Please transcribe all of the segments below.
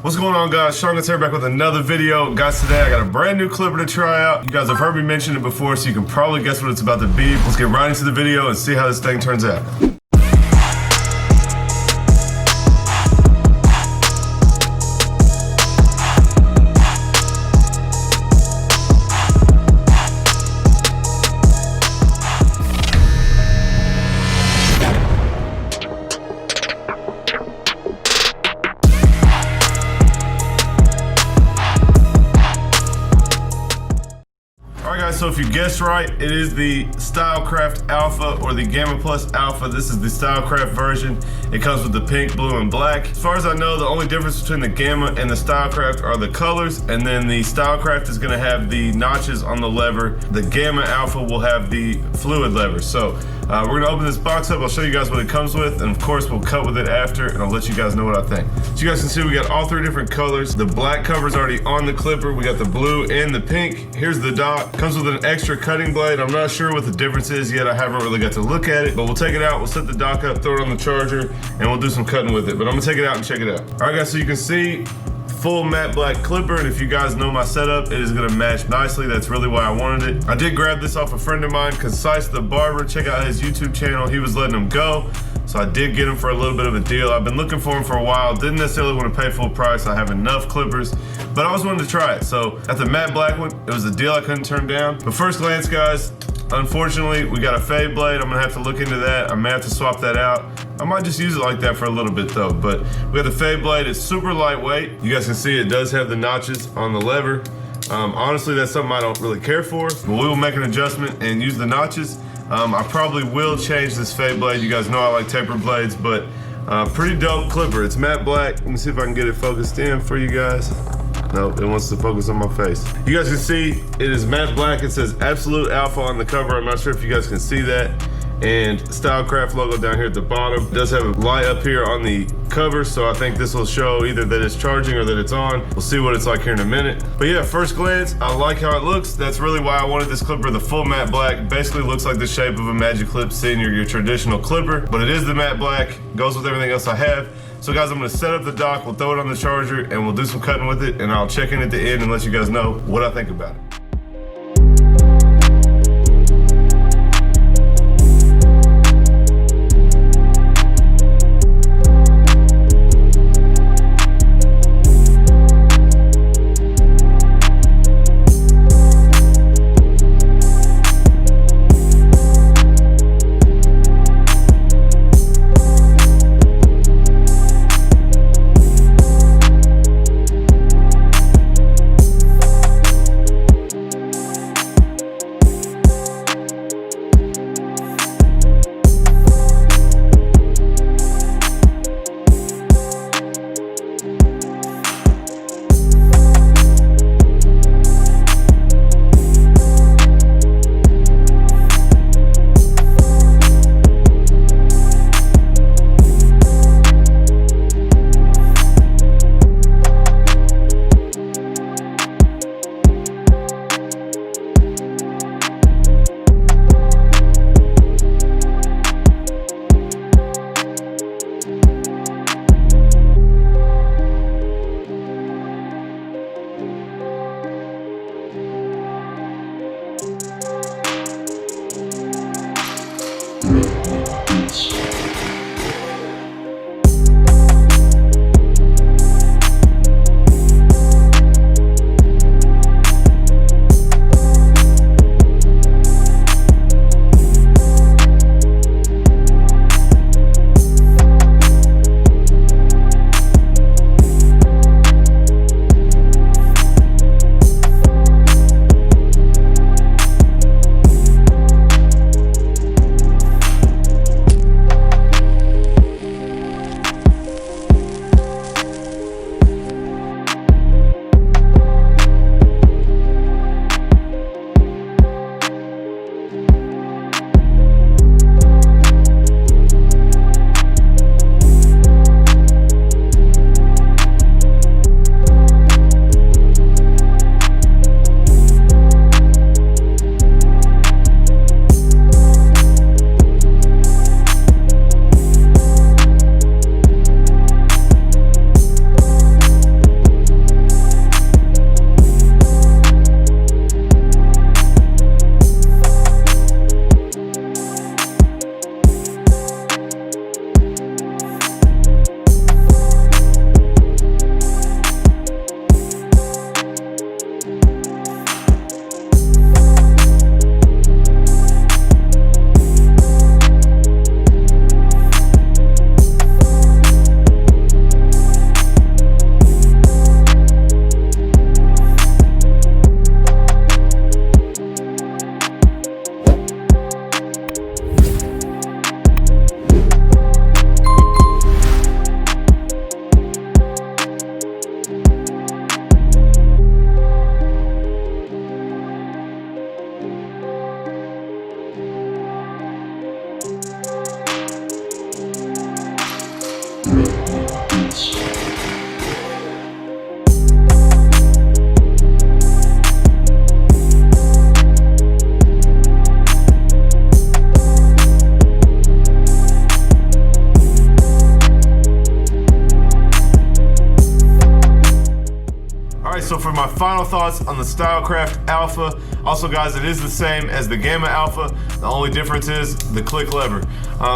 What's going on, guys? Seancutshair back with another video. Guys, today I got a brand new clipper to try out. You guys have heard me mention it before, so you can probably guess what it's about to be. Let's get right into the video and see how this thing turns out. So if you guessed right, it is the Stylecraft Alpha or the Gamma Plus Alpha. This is the Stylecraft version. It comes with the pink, blue, and black. As far as I know, the only difference between the Gamma and the Stylecraft are the colors, and then the Stylecraft is gonna have the notches on the lever. The Gamma Alpha will have the fluid lever. So we're gonna open this box up. I'll show you guys what it comes with, and of course we'll cut with it after, and I'll let you guys know what I think. So you guys can see we got all three different colors. The black cover's already on the clipper. We got the blue and the pink. Here's the dock. Comes with an extra cutting blade. I'm not sure what the difference is yet. I haven't really got to look at it, but we'll take it out. We'll set the dock up, throw it on the charger, and we'll do some cutting with it. But I'm gonna take it out and check it out. All right, guys, so you can see full matte black clipper, and if you guys know my setup, it is gonna match nicely. That's really why I wanted it. I did grab this off a friend of mine, Concise the Barber. Check out his YouTube channel. He was letting them go, so I did get him for a little bit of a deal. I've been looking for him for a while. Didn't necessarily want to pay full price. I have enough clippers, but I always wanted to try it. So at the matte black one, it was a deal I couldn't turn down. But first glance, guys, unfortunately, we got a fade blade. I'm gonna have to look into that. I may have to swap that out. I might just use it like that for a little bit though. But we got the fade blade. It's super lightweight. You guys can see it does have the notches on the lever. Honestly, that's something I don't really care for, but we will make an adjustment and use the notches. I probably will change this fade blade. You guys know I like taper blades, but pretty dope clipper. It's matte black. Let me see if I can get it focused in for you guys. Nope, it wants to focus on my face. You guys can see it is matte black. It says Absolute Alpha on the cover. I'm not sure if you guys can see that. And Stylecraft logo down here at the bottom. It does have a light up here on the cover, so I think this will show either that it's charging or that it's on. We'll see what it's like here in a minute. But yeah, first glance, I like how it looks. That's really why I wanted this clipper, the full matte black. Basically looks like the shape of a Magic Clip Senior, your traditional clipper, but it is the matte black, goes with everything else I have. So guys, I'm gonna set up the dock, we'll throw it on the charger, and we'll do some cutting with it, and I'll check in at the end and let you guys know what I think about it. so for my final thoughts on the Stylecraft Alpha, also guys, it is the same as the Gamma Alpha. The only difference is the click lever.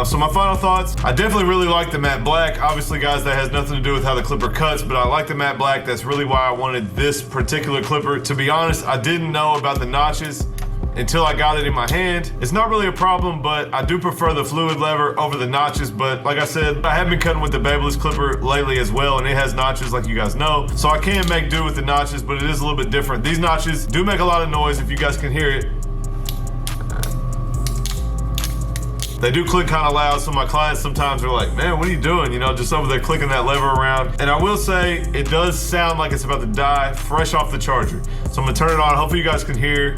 So my final thoughts, I definitely really like the matte black. Obviously guys, that has nothing to do with how the clipper cuts, but I like the matte black. That's really why I wanted this particular clipper. To be honest, I didn't know about the notches until I got it in my hand. It's not really a problem, but I do prefer the fluid lever over the notches. But like I said, I have been cutting with the Babyliss clipper lately as well, and it has notches like you guys know. So I can make do with the notches, but it is a little bit different. These notches do make a lot of noise if you guys can hear it. They do click kind of loud, so my clients sometimes are like, man, what are you doing? You know, just over there clicking that lever around. And I will say, it does sound like it's about to die fresh off the charger. So I'm gonna turn it on, hopefully you guys can hear.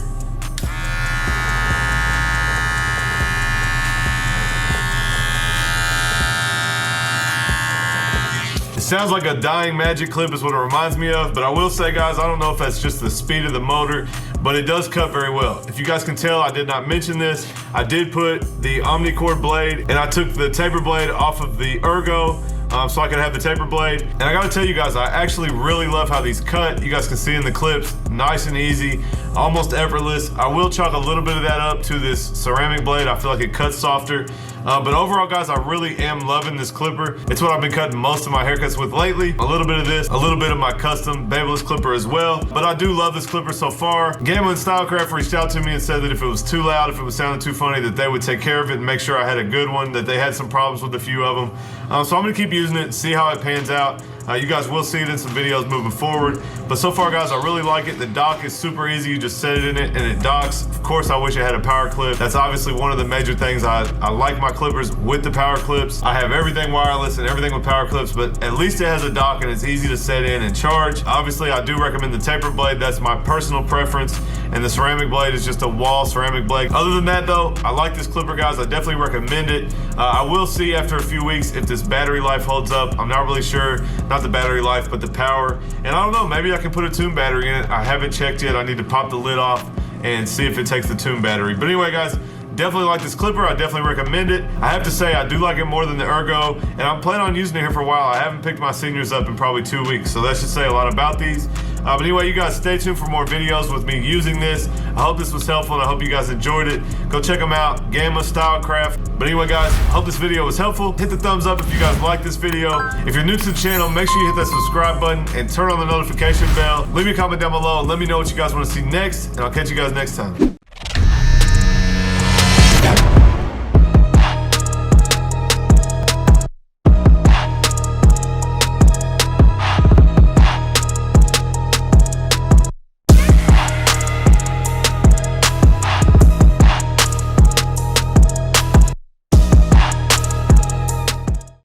Sounds like a dying magic clip is what it reminds me of, but I will say guys, I don't know if that's just the speed of the motor, but it does cut very well. If you guys can tell, I did not mention this. I did put the Omnicord blade and I took the taper blade off of the Ergo so I could have the taper blade. And I gotta tell you guys, I actually really love how these cut. You guys can see in the clips, nice and easy, almost effortless. I will chalk a little bit of that up to this ceramic blade. I feel like it cuts softer. But overall guys, I really am loving this clipper. It's what I've been cutting most of my haircuts with lately. A little bit of this, a little bit of my custom Babyliss clipper as well. But I do love this clipper so far. Gamma and Stylecraft reached out to me and said that if it was too loud, if it was sounding too funny, that they would take care of it and make sure I had a good one, that they had some problems with a few of them. So I'm gonna keep using it, see how it pans out. You guys will see it in some videos moving forward. But so far guys, I really like it. The dock is super easy. You just set it in it and it docks. Of course, I wish I had a power clip. That's obviously one of the major things. I like my clippers with the power clips. I have everything wireless and everything with power clips, but at least it has a dock and it's easy to set in and charge. Obviously, I do recommend the taper blade. That's my personal preference. And the ceramic blade is just a wall ceramic blade. Other than that though, I like this clipper guys. I definitely recommend it. I will see after a few weeks if this battery life holds up. I'm not really sure. Not the battery life, but the power. And I don't know, maybe I can put a Tomb battery in it. I haven't checked yet. I need to pop the lid off and see if it takes the Tomb battery. But anyway guys, definitely like this clipper. I definitely recommend it. I have to say I do like it more than the Ergo, and I'm planning on using it here for a while. I haven't picked my seniors up in probably 2 weeks, so that should say a lot about these. But anyway, you guys stay tuned for more videos with me using this. I hope this was helpful and I hope you guys enjoyed it. Go check them out, Gamma, Stylecraft. But anyway guys, hope this video was helpful. Hit the thumbs up if you guys like this video. If you're new to the channel, make sure you hit that subscribe button and turn on the notification bell. Leave me a comment down below and let me know what you guys want to see next, and I'll catch you guys next time.